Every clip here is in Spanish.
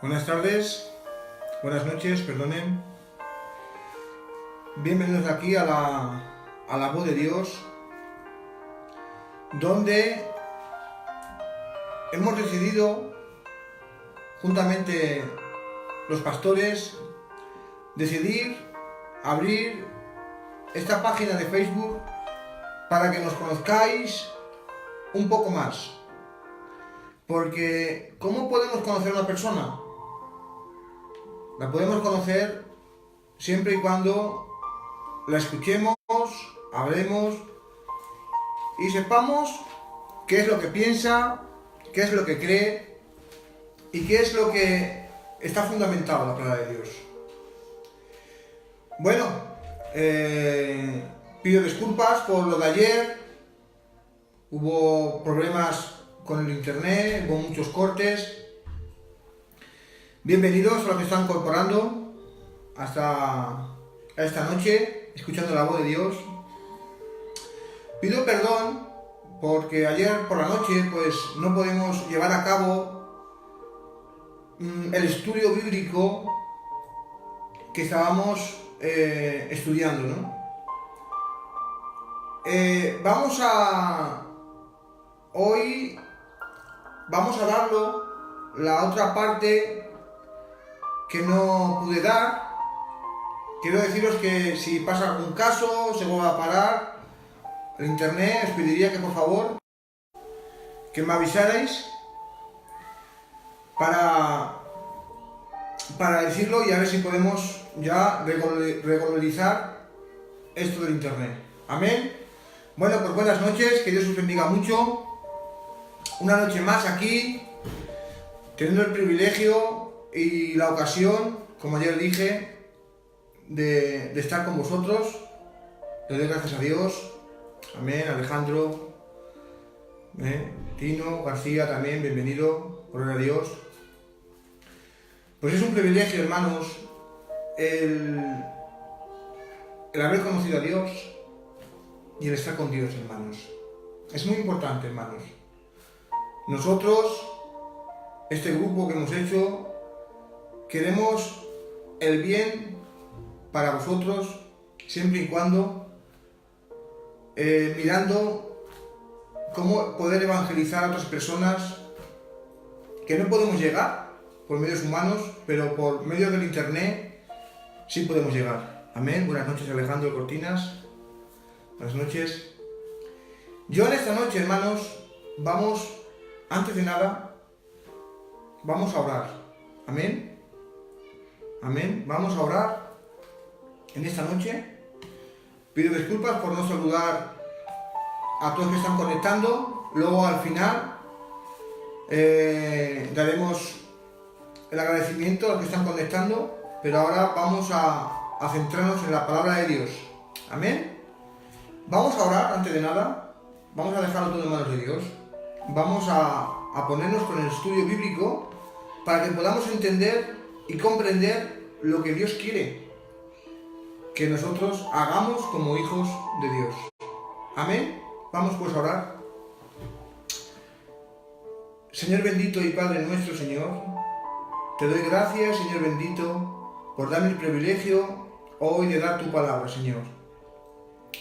Buenas tardes, buenas noches, perdonen. Bienvenidos aquí a la voz de Dios, donde hemos decidido, juntamente los pastores, decidir abrir esta página de Facebook para que nos conozcáis un poco más. Porque, ¿cómo podemos conocer a una persona? La podemos conocer siempre y cuando la escuchemos, hablemos y sepamos qué es lo que piensa, qué es lo que cree y qué es lo que está fundamentado en la palabra de Dios. Bueno, pido disculpas por lo de ayer. Hubo problemas con el internet, hubo muchos cortes. Bienvenidos a los que están incorporando hasta esta noche, escuchando la voz de Dios. Pido perdón porque ayer por la noche pues no podemos llevar a cabo el estudio bíblico que estábamos estudiando, ¿no? Hoy vamos a darlo la otra parte que no pude dar. Quiero deciros que si pasa algún caso, se vuelve a parar el internet, os pediría que por favor que me avisarais para decirlo y a ver si podemos ya regularizar esto del internet. Amén. Bueno, pues buenas noches, que Dios os bendiga mucho. Una noche más aquí, teniendo el privilegio y la ocasión, como ayer dije, de estar con vosotros. Le doy gracias a Dios. Amén. Alejandro, Tino, García también, bienvenido. Gloria a Dios. Pues es un privilegio, hermanos, el haber conocido a Dios y el estar con Dios, hermanos. Es muy importante, hermanos. Nosotros, este grupo que hemos hecho, queremos el bien para vosotros, siempre y cuando mirando cómo poder evangelizar a otras personas que no podemos llegar por medios humanos, pero por medio del internet sí podemos llegar. Amén. Buenas noches, Alejandro Cortinas. Buenas noches. Yo en esta noche, hermanos, antes de nada, vamos a orar. Amén. Amén. Vamos a orar en esta noche. Pido disculpas por no saludar a todos que están conectando. Luego al final daremos el agradecimiento a los que están conectando. Pero ahora vamos a centrarnos en la palabra de Dios. Amén. Vamos a orar antes de nada. Vamos a dejarlo todo en manos de Dios. Vamos a ponernos con el estudio bíblico para que podamos entender y comprender lo que Dios quiere que nosotros hagamos como hijos de Dios. Amén. Vamos pues a orar. Señor bendito y Padre nuestro, Señor, te doy gracias, Señor bendito, por darme el privilegio hoy de dar tu palabra, Señor.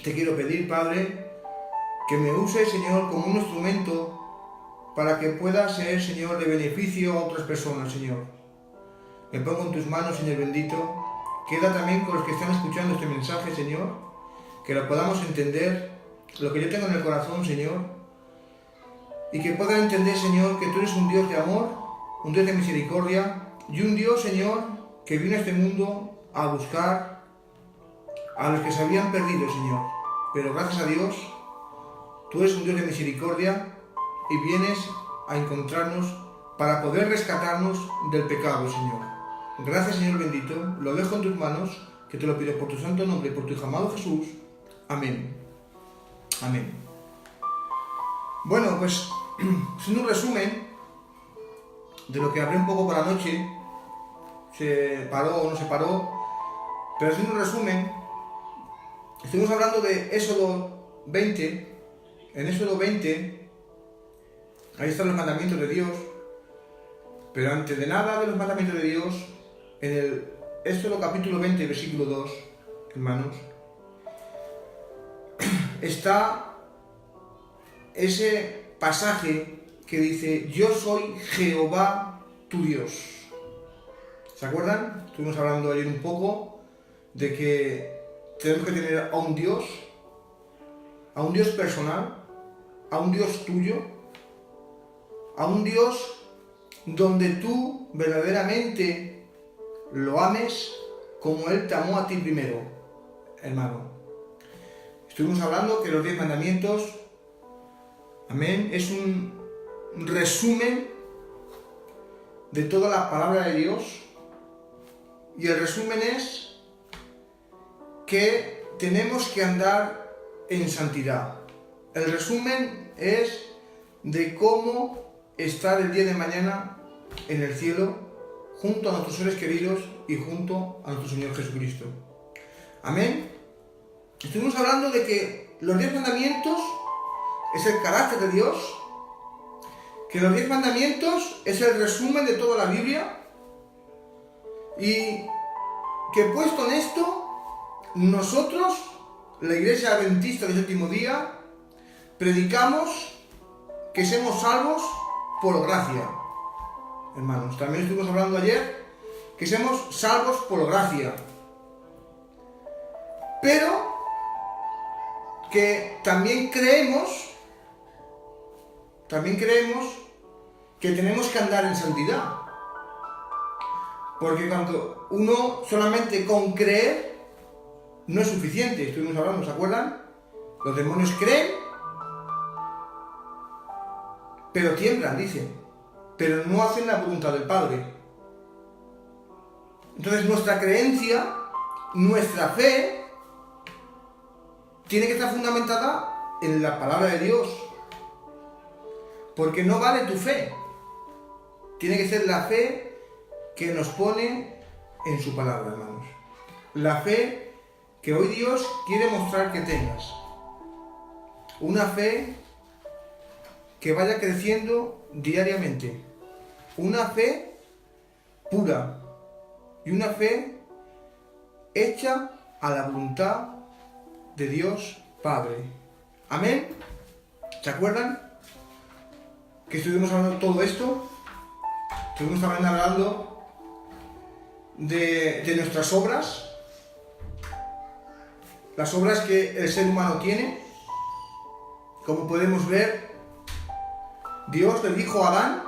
Te quiero pedir, Padre, que me uses, Señor, como un instrumento para que pueda ser, Señor, de beneficio a otras personas, Señor. Me pongo en tus manos, Señor bendito. Queda también con los que están escuchando este mensaje, Señor, que lo podamos entender, lo que yo tengo en el corazón, Señor, y que puedan entender, Señor, que tú eres un Dios de amor, un Dios de misericordia, y un Dios, Señor, que vino a este mundo a buscar a los que se habían perdido, Señor. Pero gracias a Dios, tú eres un Dios de misericordia y vienes a encontrarnos para poder rescatarnos del pecado, Señor. Gracias, Señor bendito. Lo dejo en tus manos, que te lo pido por tu santo nombre y por tu hijo amado Jesús. Amén. Amén. Bueno, pues, haciendo un resumen de lo que hablé un poco por la noche, se paró o no se paró, pero haciendo un resumen, estuvimos hablando de Éxodo 20. En Éxodo 20, ahí están los mandamientos de Dios. Pero antes de nada de los mandamientos de Dios, en el Éxodo capítulo 20, versículo 2, hermanos, está ese pasaje que dice: yo soy Jehová tu Dios. ¿Se acuerdan? Estuvimos hablando ayer un poco de que tenemos que tener a un Dios personal, a un Dios tuyo, a un Dios donde tú verdaderamente lo ames como Él te amó a ti primero, hermano. Estuvimos hablando que los 10 mandamientos, amén, es un resumen de toda la palabra de Dios, y el resumen es que tenemos que andar en santidad. El resumen es de cómo estar el día de mañana en el cielo junto a nuestros seres queridos y junto a nuestro Señor Jesucristo. Amén. Estuvimos hablando de que los 10 mandamientos es el carácter de Dios, que los 10 mandamientos es el resumen de toda la Biblia, y que puesto en esto, nosotros, la Iglesia Adventista del Séptimo Día, predicamos que somos salvos por gracia. Hermanos, también estuvimos hablando ayer que somos salvos por gracia, pero que también creemos que tenemos que andar en santidad. Porque cuando uno solamente con creer no es suficiente. Estuvimos hablando, ¿se acuerdan? Los demonios creen, pero tiemblan, dicen, pero no hacen la voluntad del Padre. Entonces nuestra creencia, nuestra fe, tiene que estar fundamentada en la palabra de Dios. Porque no vale tu fe. Tiene que ser la fe que nos pone en su palabra, hermanos. La fe que hoy Dios quiere mostrar que tengas. Una fe que vaya creciendo diariamente. Una fe pura. Y una fe hecha a la voluntad de Dios Padre. Amén. ¿Se acuerdan que estuvimos hablando de todo esto? Estuvimos también hablando de nuestras obras, las obras que el ser humano tiene. Como podemos ver, Dios le dijo a Adán,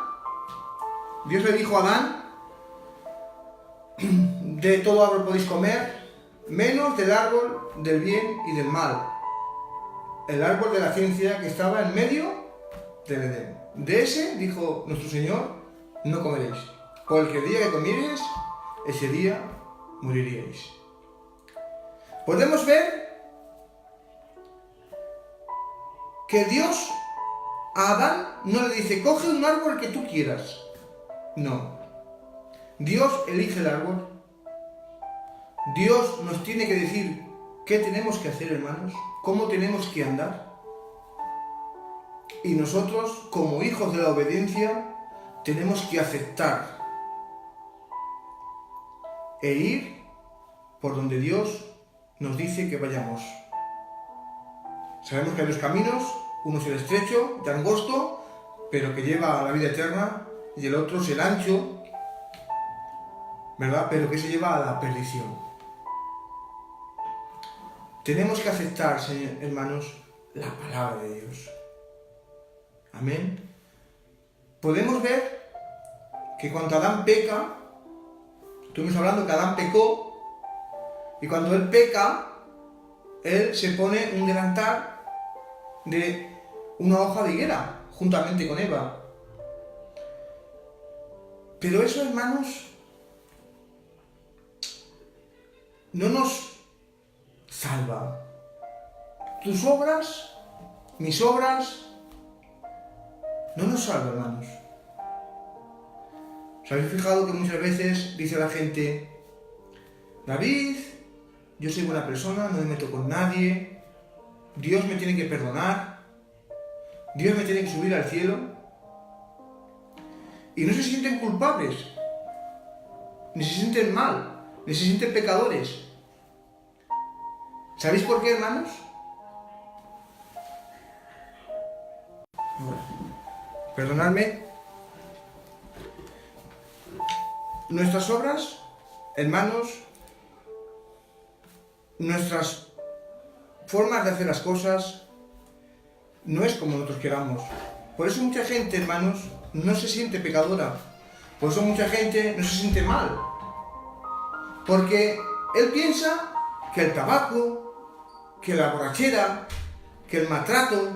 de todo árbol podéis comer, menos del árbol del bien y del mal, el árbol de la ciencia que estaba en medio del Edén. De ese, dijo nuestro Señor, no comeréis, porque el día que comiereis, ese día moriríais. Podemos ver que Dios a Adán no le dice: coge un árbol que tú quieras. No. Dios elige el árbol. Dios nos tiene que decir qué tenemos que hacer, hermanos, cómo tenemos que andar. Y nosotros, como hijos de la obediencia, tenemos que aceptar e ir por donde Dios nos dice que vayamos. Sabemos que hay dos caminos, uno es el estrecho, de angosto, pero que lleva a la vida eterna, y el otro es el ancho, ¿verdad? Pero que se lleva a la perdición. Tenemos que aceptar, hermanos, la palabra de Dios. Amén. Podemos ver que cuando Adán peca, estuvimos hablando que Adán pecó, y cuando él peca, él se pone un delantal de una hoja de higuera, juntamente con Eva. Pero eso, hermanos, no nos salva. Tus obras, mis obras, no nos salva, hermanos. ¿Os habéis fijado que muchas veces dice la gente: David, yo soy buena persona, no me meto con nadie, Dios me tiene que perdonar, Dios me tiene que subir al cielo? y no se sienten culpables, ni se sienten mal, ni se sienten pecadores. ¿Sabéis por qué, hermanos? Perdonadme. Nuestras obras, hermanos, nuestras formas de hacer las cosas, no es como nosotros queramos. Por eso mucha gente, hermanos, no se siente pecadora. Por eso mucha gente no se siente mal. Porque él piensa que el tabaco, que la borrachera, que el maltrato,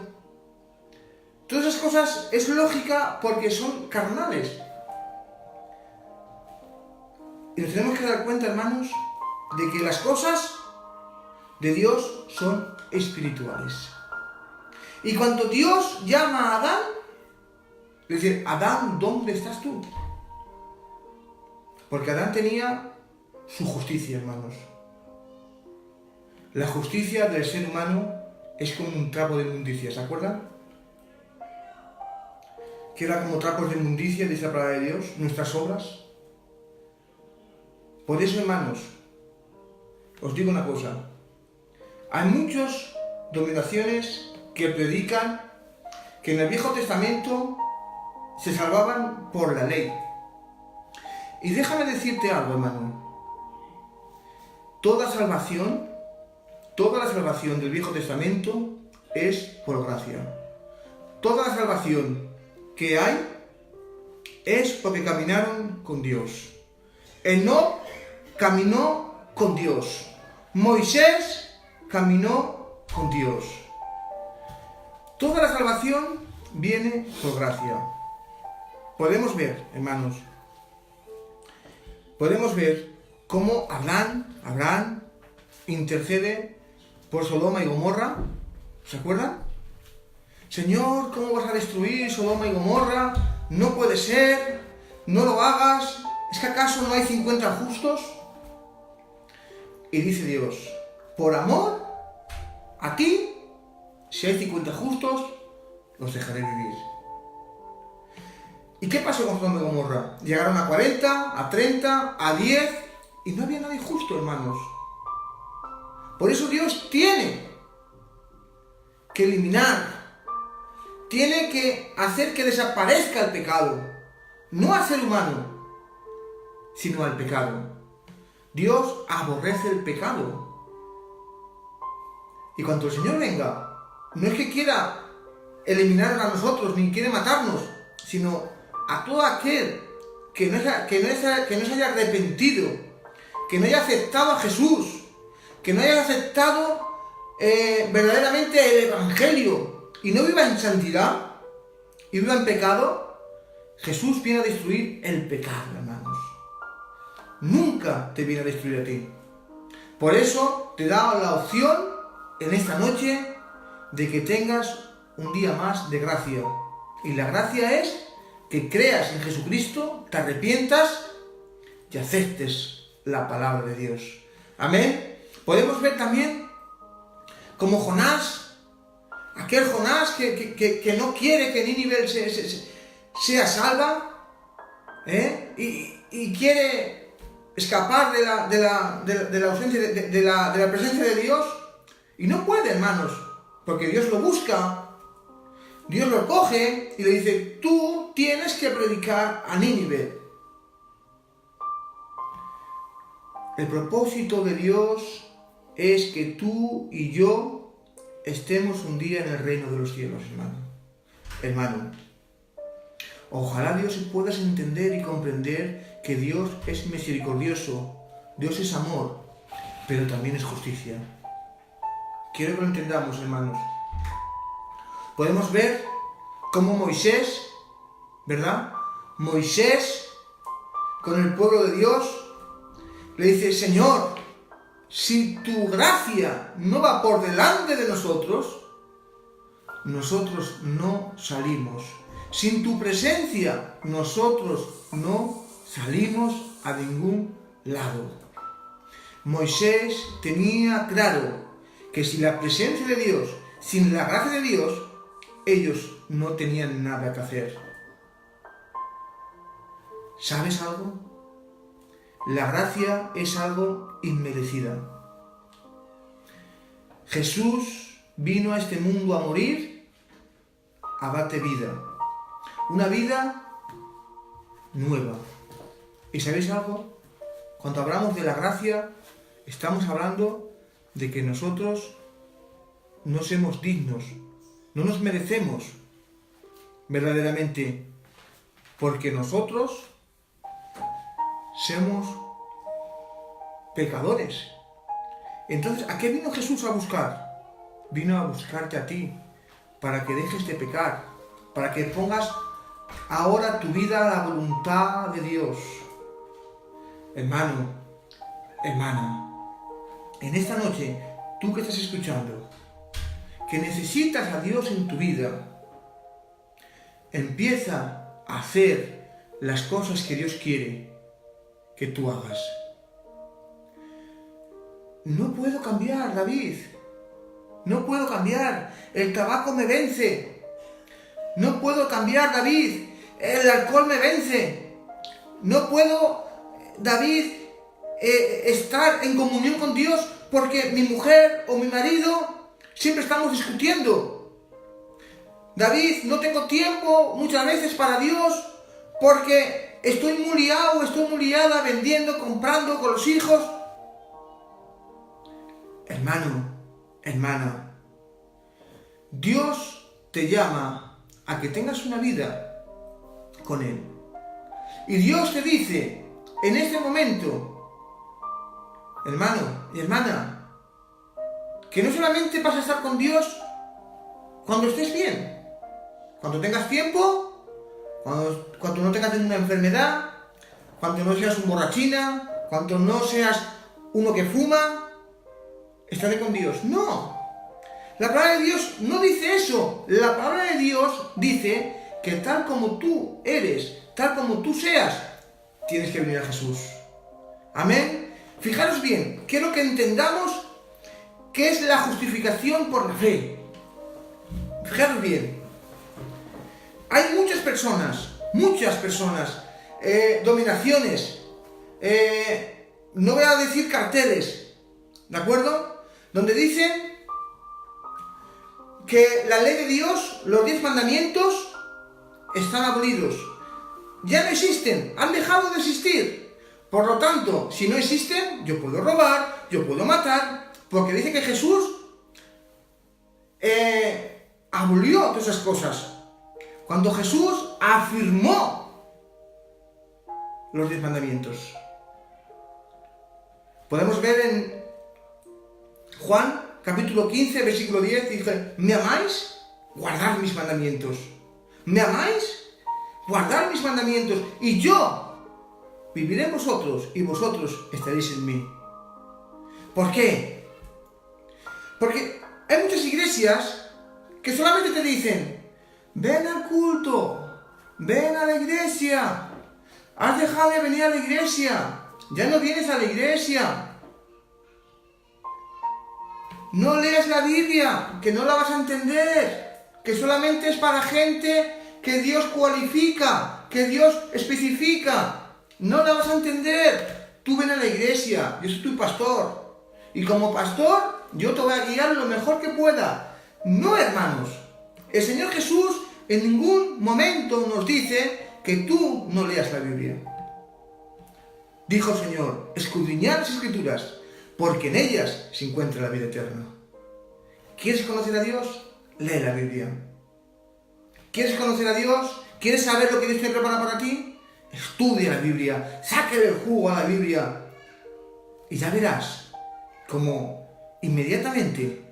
todas esas cosas es lógica porque son carnales. Y nos tenemos que dar cuenta, hermanos, de que las cosas de Dios son espirituales. Y cuando Dios llama a Adán, le dice: Adán, ¿dónde estás tú? Porque Adán tenía su justicia, hermanos. La justicia del ser humano es como un trapo de inmundicia, ¿se acuerdan? Que era como trapos de inmundicia, dice la palabra de Dios, nuestras obras. Por eso, hermanos, os digo una cosa. Hay muchas denominaciones que predican que en el Viejo Testamento se salvaban por la ley. Y déjame decirte algo, hermano. Toda la salvación del Viejo Testamento es por gracia. Toda la salvación que hay es porque caminaron con Dios. Enoc caminó con Dios. Moisés caminó con Dios. Toda la salvación viene por gracia. Podemos ver, hermanos, cómo Abraham intercede por Sodoma y Gomorra. ¿Se acuerdan? Señor, ¿cómo vas a destruir Sodoma y Gomorra? No puede ser, no lo hagas. ¿Es que acaso no hay 50 justos? Y dice Dios: por amor a ti, si hay 50 justos, los dejaré vivir. ¿Y qué pasó con Sodoma y Gomorra? Llegaron a 40, a 30, a 10, y no había nadie justo, hermanos. Por eso Dios tiene que elimiar, tiene que hacer que desaparezca el pecado, no al ser humano, sino al pecado. Dios aborrece el pecado. Y cuando el Señor venga, no es que quiera eliminarnos a nosotros, ni quiere matarnos, sino a todo aquel que no se haya arrepentido, que no haya aceptado a Jesús, que no haya aceptado verdaderamente el Evangelio y no viva en santidad y viva en pecado. Jesús viene a destruir el pecado, hermanos. Nunca te viene a destruir a ti. Por eso te da la opción en esta noche de que tengas un día más de gracia. Y la gracia es que creas en Jesucristo, te arrepientas y aceptes la palabra de Dios. Amén. Podemos ver también como Jonás, aquel Jonás que no quiere que Nínive sea salva, y quiere escapar de la ausencia de la presencia de Dios, y no puede, hermanos, porque Dios lo busca. Dios lo coge y le dice: tú tienes que predicar a Nínive. El propósito de Dios es que tú y yo estemos un día en el reino de los cielos, hermano. Ojalá Dios puedas entender y comprender que Dios es misericordioso, Dios es amor, pero también es justicia. Quiero que lo entendamos, hermanos. Podemos ver cómo Moisés, ¿verdad? Moisés, con el pueblo de Dios, le dice: Señor, si tu gracia no va por delante de nosotros, nosotros no salimos. Sin tu presencia, nosotros no salimos a ningún lado. Moisés tenía claro que sin la presencia de Dios, sin la gracia de Dios, ellos no tenían nada que hacer. ¿Sabes algo? La gracia es algo inmerecida. Jesús vino a este mundo a morir, a darte vida. Una vida nueva. ¿Y sabéis algo? Cuando hablamos de la gracia, estamos hablando de que nosotros no somos dignos, no nos merecemos verdaderamente, porque nosotros somos pecadores. Entonces, ¿a qué vino Jesús a buscar? Vino a buscarte a ti, para que dejes de pecar, para que pongas ahora tu vida a la voluntad de Dios. Hermano, hermana, en esta noche, tú que estás escuchando, que necesitas a Dios en tu vida, empieza a hacer las cosas que Dios quiere que tú hagas. No puedo cambiar, David. No puedo cambiar. El tabaco me vence. No puedo cambiar, David. El alcohol me vence. No puedo, David, estar en comunión con Dios porque mi mujer o mi marido siempre estamos discutiendo. David, no tengo tiempo muchas veces para Dios porque estoy muy liado, estoy muy liada vendiendo, comprando con los hijos. Hermano, hermana, Dios te llama a que tengas una vida con Él. Y Dios te dice en este momento, hermano y hermana, que no solamente vas a estar con Dios cuando estés bien, cuando tengas tiempo, cuando no tengas ninguna enfermedad, cuando no seas un borrachina, cuando no seas uno que fuma, estaré con Dios. No, la palabra de Dios no dice eso. La palabra de Dios dice que tal como tú eres, tal como tú seas, tienes que venir a Jesús. Amén. Fijaros bien, quiero que entendamos qué es la justificación por la fe. Fijaros bien. Hay muchas personas, dominaciones, no voy a decir carteles, ¿de acuerdo? Donde dicen que la ley de Dios, los 10 mandamientos, están abolidos. Ya no existen, han dejado de existir. Por lo tanto, si no existen, yo puedo robar, yo puedo matar, porque dice que Jesús abolió todas esas cosas. Cuando Jesús afirmó los 10 mandamientos. Podemos ver en Juan, capítulo 15, versículo 10, dice: ¿me amáis? Guardad mis mandamientos. ¿Me amáis? Guardad mis mandamientos. Y yo viviré en vosotros y vosotros estaréis en mí. ¿Por qué? Porque hay muchas iglesias que solamente te dicen: ven al culto, ven a la iglesia, has dejado de venir a la iglesia, ya no vienes a la iglesia, no leas la Biblia, que no la vas a entender, que solamente es para gente que Dios cualifica, que Dios especifica, no la vas a entender. Tú ven a la iglesia, yo soy tu pastor, y como pastor yo te voy a guiar lo mejor que pueda. No, hermanos, el Señor Jesús en ningún momento nos dice que tú no leas la Biblia. Dijo el Señor: escudriñad las Escrituras, porque en ellas se encuentra la vida eterna. ¿Quieres conocer a Dios? Lee la Biblia. ¿Quieres conocer a Dios? ¿Quieres saber lo que Dios te prepara para ti? Estudia la Biblia, sáquele el jugo a la Biblia, y ya verás cómo inmediatamente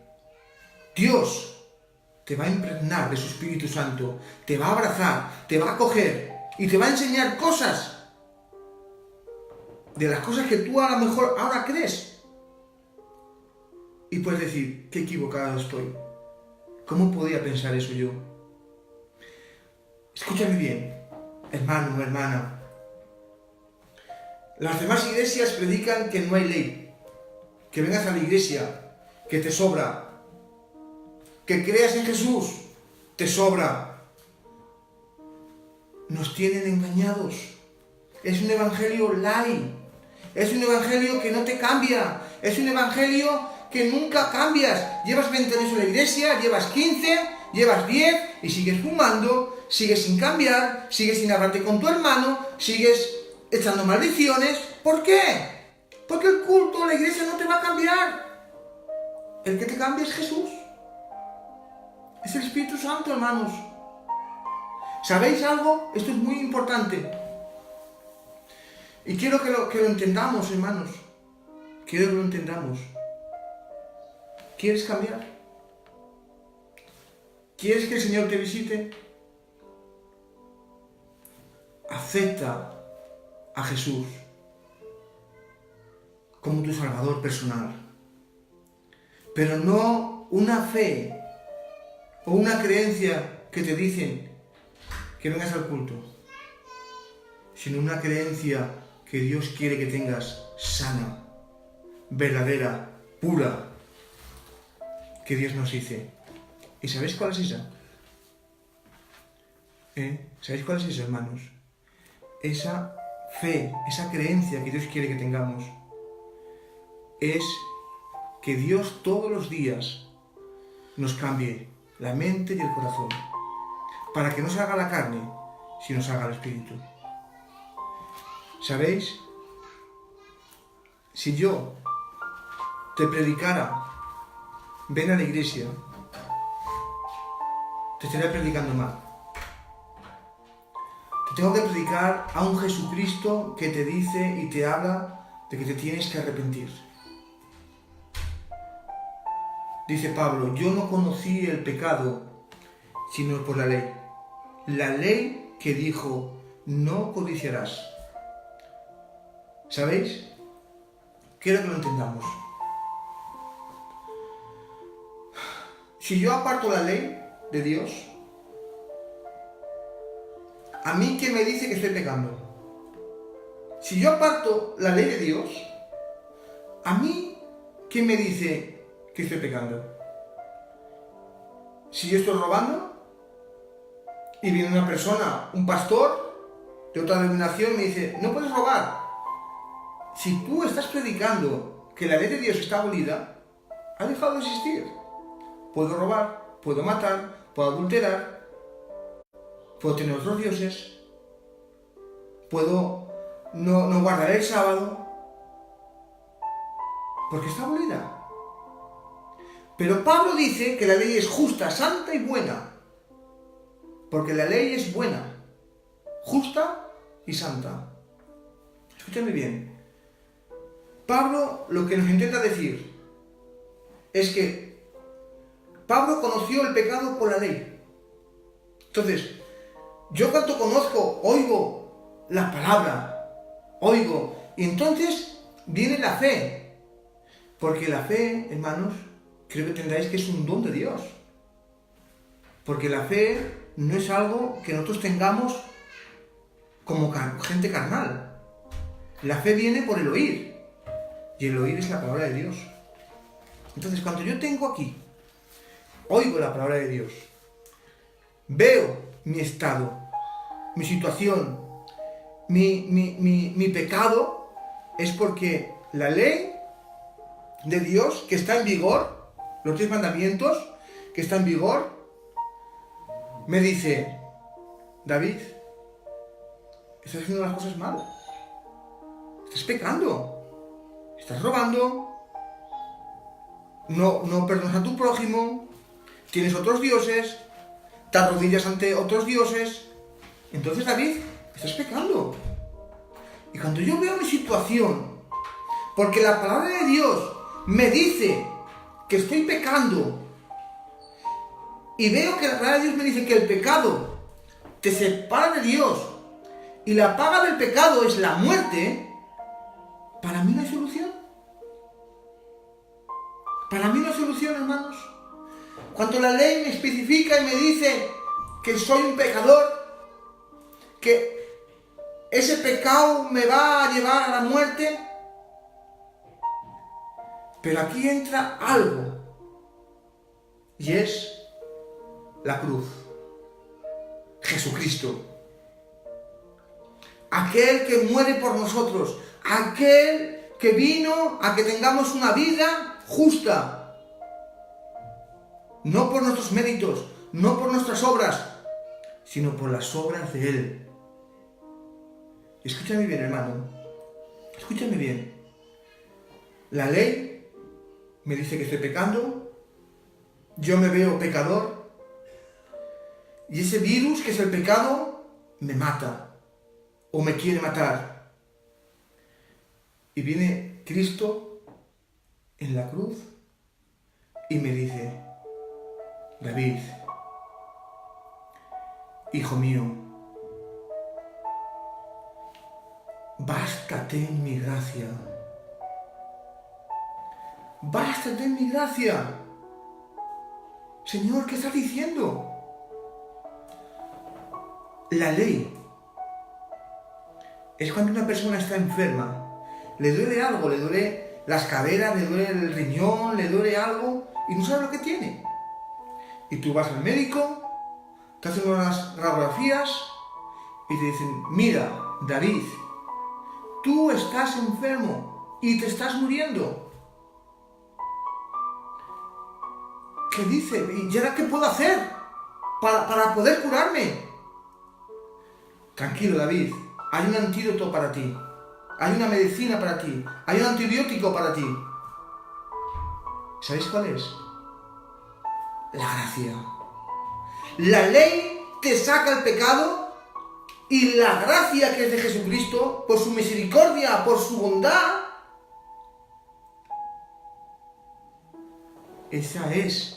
Dios te va a impregnar de su Espíritu Santo, te va a abrazar, te va a acoger y te va a enseñar cosas, de las cosas que tú a lo mejor ahora crees. Y puedes decir: qué equivocado estoy. ¿Cómo podía pensar eso yo? Escúchame bien, hermano o hermana. Las demás iglesias predican que no hay ley, que vengas a la iglesia, que te sobra, que creas en Jesús, te sobra. Nos tienen engañados. es un evangelio light. Es un evangelio que no te cambia. Es un evangelio que nunca cambias. Llevas 20 años en la iglesia, llevas 15, llevas 10 y sigues fumando, sigues sin cambiar, sigues sin hablarte con tu hermano, sigues echando maldiciones. ¿Por qué? Porque el culto, la iglesia no te va a cambiar. El que te cambia es Jesús. Es el Espíritu Santo, hermanos. ¿Sabéis algo? Esto es muy importante. Y quiero que lo entendamos, hermanos. Quiero que lo entendamos. ¿Quieres cambiar? ¿Quieres que el Señor te visite? Acepta a Jesús como tu Salvador personal. Pero no una fe o una creencia que te dicen que vengas al culto, sino una creencia que Dios quiere que tengas sana, verdadera, pura, que Dios nos dice. ¿Y sabéis cuál es esa? ¿Sabéis cuál es esa, hermanos? Esa fe, esa creencia que Dios quiere que tengamos, es que Dios todos los días nos cambie la mente y el corazón, para que no se haga la carne, sino se haga el Espíritu. ¿Sabéis? Si yo te predicara, ven a la iglesia, te estaría predicando mal. Te tengo que predicar a un Jesucristo que te dice y te habla de que te tienes que arrepentir. Dice Pablo, yo no conocí el pecado sino por la ley. La ley que dijo, no codiciarás. ¿Sabéis? Quiero que lo entendamos. Si yo aparto la ley de Dios, ¿a mí qué me dice que estoy pecando? Si yo aparto la ley de Dios, ¿a mí qué me dice que estoy pecando? Si yo estoy robando y viene una persona, un pastor de otra denominación, me dice, no puedes robar. Si tú estás predicando que la ley de Dios está abolida, ha dejado de existir. Puedo robar, puedo matar, puedo adulterar, puedo tener otros dioses, puedo no guardar el sábado, porque está abolida. Pero Pablo dice que la ley es justa, santa y buena, porque la ley es buena, justa y santa. Escúchame bien. Pablo lo que nos intenta decir es que Pablo conoció el pecado por la ley. Entonces, yo cuanto conozco, oigo la palabra, oigo, y entonces viene la fe. Porque la fe, hermanos, creo que entendáis que es un don de Dios. Porque la fe no es algo que nosotros tengamos como gente carnal. La fe viene por el oír. Y el oír es la palabra de Dios. Entonces, cuando yo tengo aquí, oigo la palabra de Dios, veo mi estado, mi situación, mi pecado, es porque la ley de Dios que está en vigor, los 10 mandamientos que están en vigor, me dice, David, estás haciendo las cosas mal, estás pecando, estás robando, no perdonas a tu prójimo, tienes otros dioses, te arrodillas ante otros dioses. Entonces, David, estás pecando. Y cuando yo veo mi situación, porque la palabra de Dios me dice que estoy pecando, y veo que la palabra de Dios me dice que el pecado te separa de Dios, y la paga del pecado es la muerte, para mí no hay solución. Para mí no hay solución, hermanos. Cuando la ley me especifica y me dice que soy un pecador, que ese pecado me va a llevar a la muerte, pero aquí entra algo, y es la cruz, Jesucristo. aquel que muere por nosotros, aquel que vino a que tengamos una vida justa, no por nuestros méritos, no por nuestras obras, sino por las obras de Él. Escúchame bien, hermano, escúchame bien. La ley me dice que estoy pecando, yo me veo pecador, y ese virus que es el pecado me mata o me quiere matar. Y viene Cristo en la cruz y me dice: David, hijo mío, bástate en mi gracia. Bástate en mi gracia. Señor, ¿qué estás diciendo? La ley es cuando una persona está enferma, le duele algo, le duele las caderas, le duele el riñón, le duele algo y no sabe lo que tiene. Y tú vas al médico, te hacen unas radiografías y te dicen: mira, David, tú estás enfermo y te estás muriendo. ¿Qué dice? ¿Y ahora qué puedo hacer para poder curarme? Tranquilo, David, hay un antídoto para ti, hay una medicina para ti, hay un antibiótico para ti. ¿Sabéis cuál es? La gracia. La ley te saca el pecado y la gracia que es de Jesucristo, por su misericordia, por su bondad, esa es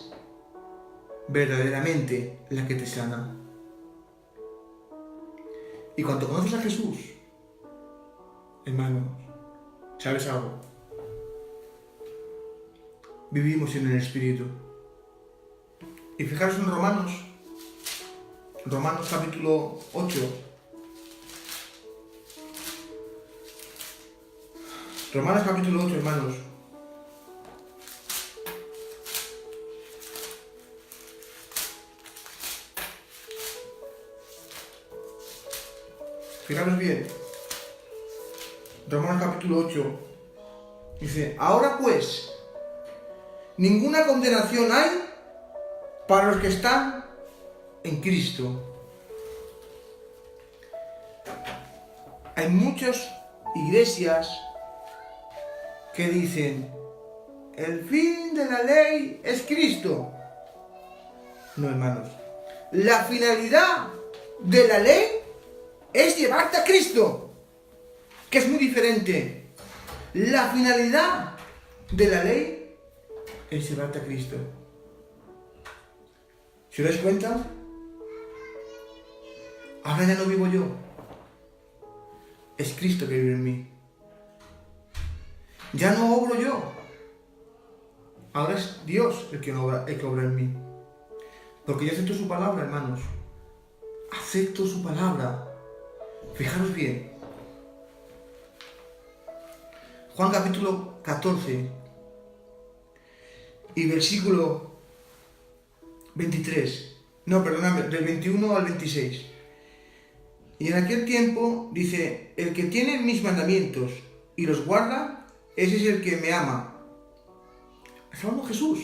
verdaderamente la que te sana. Y cuando conoces a Jesús, hermanos, ¿sabes algo? Vivimos en el Espíritu. Y fijaros en Romanos capítulo 8. Romanos capítulo 8, hermanos. Fijaros bien. Romanos capítulo 8. Dice: ahora pues, ninguna condenación hay para los que están en Cristo. Hay muchas iglesias que dicen: el fin de la ley es Cristo. No, hermanos. La finalidad de la ley es llevarte a Cristo, que es muy diferente. La finalidad de la ley es llevarte a Cristo. ¿Se os dais cuenta? Ahora ya no vivo yo. Es Cristo que vive en mí. Ya no obro yo. Ahora es Dios el que obra en mí. Porque yo acepto su palabra, hermanos. Acepto su palabra. Fijaros bien. Juan capítulo 14 y versículo 23. No, perdóname, del 21 al 26. Y en aquel tiempo dice: el que tiene mis mandamientos y los guarda, ese es el que me ama. Está hablando Jesús.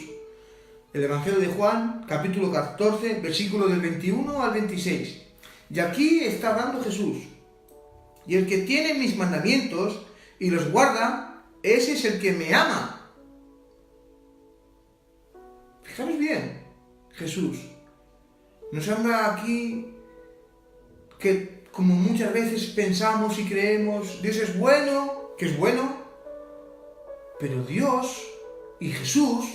El Evangelio de Juan, capítulo 14, versículo del 21 al 26. Y aquí está hablando Jesús. Y el que tiene mis mandamientos y los guarda, ese es el que me ama. Fijaros bien, Jesús nos habla aquí que, como muchas veces pensamos y creemos, Dios es bueno, que es bueno, pero Dios y Jesús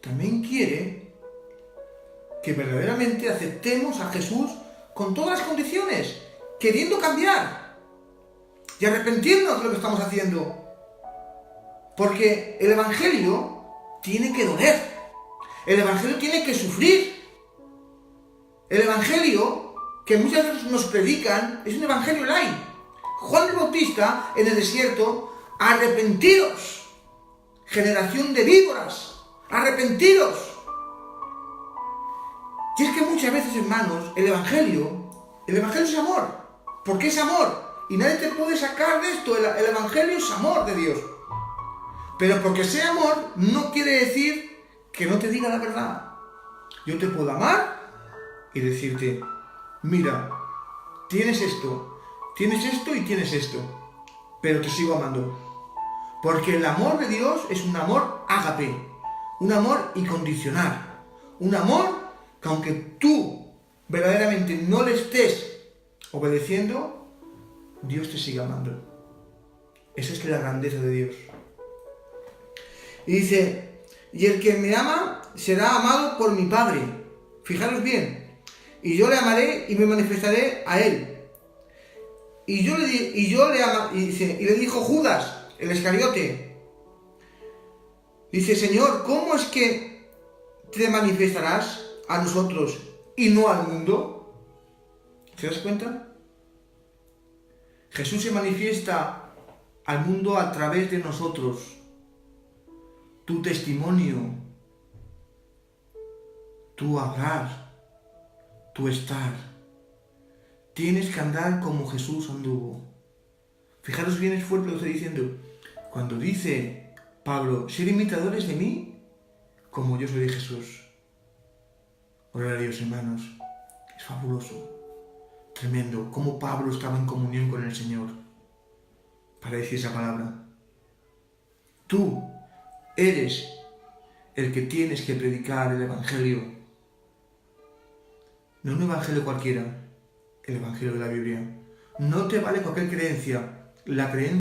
también quiere que verdaderamente aceptemos a Jesús con todas las condiciones, queriendo cambiar y arrepentirnos de lo que estamos haciendo. Porque el Evangelio tiene que doler. El Evangelio tiene que sufrir. El Evangelio que muchas veces nos predican es un Evangelio light. Juan el Bautista en el desierto: arrepentiros, generación de víboras, arrepentiros. Y es que muchas veces, hermanos, el Evangelio es amor. ¿Por qué es amor? y nadie te puede sacar de esto. El Evangelio es amor de Dios. Pero porque sea amor no quiere decir que no te diga la verdad. Yo te puedo amar y decirte, mira, tienes esto y tienes esto, pero te sigo amando. Porque el amor de Dios es un amor ágape, un amor incondicional, un amor que aunque tú verdaderamente no le estés obedeciendo, Dios te sigue amando. Esa es la grandeza de Dios. Y dice, y el que me ama será amado por mi Padre. Fijaros bien. Y yo le amaré y me manifestaré a él. Y le dijo Judas, el Iscariote. Dice, Señor, ¿cómo es que te manifestarás a nosotros y no al mundo? ¿Se das cuenta? Jesús se manifiesta al mundo a través de nosotros. Tu testimonio, tu hablar, tu estar. Tienes que andar como Jesús anduvo. Fijaros bien, es fuerte lo que estoy diciendo. Cuando dice Pablo, ser imitadores de mí, como yo soy de Jesús. Gloria a Dios, hermanos. Es fabuloso, tremendo, cómo Pablo estaba en comunión con el Señor para decir esa palabra. Tú eres el que tienes que predicar el Evangelio. No un Evangelio cualquiera, el Evangelio de la Biblia. No te vale cualquier creencia. La creencia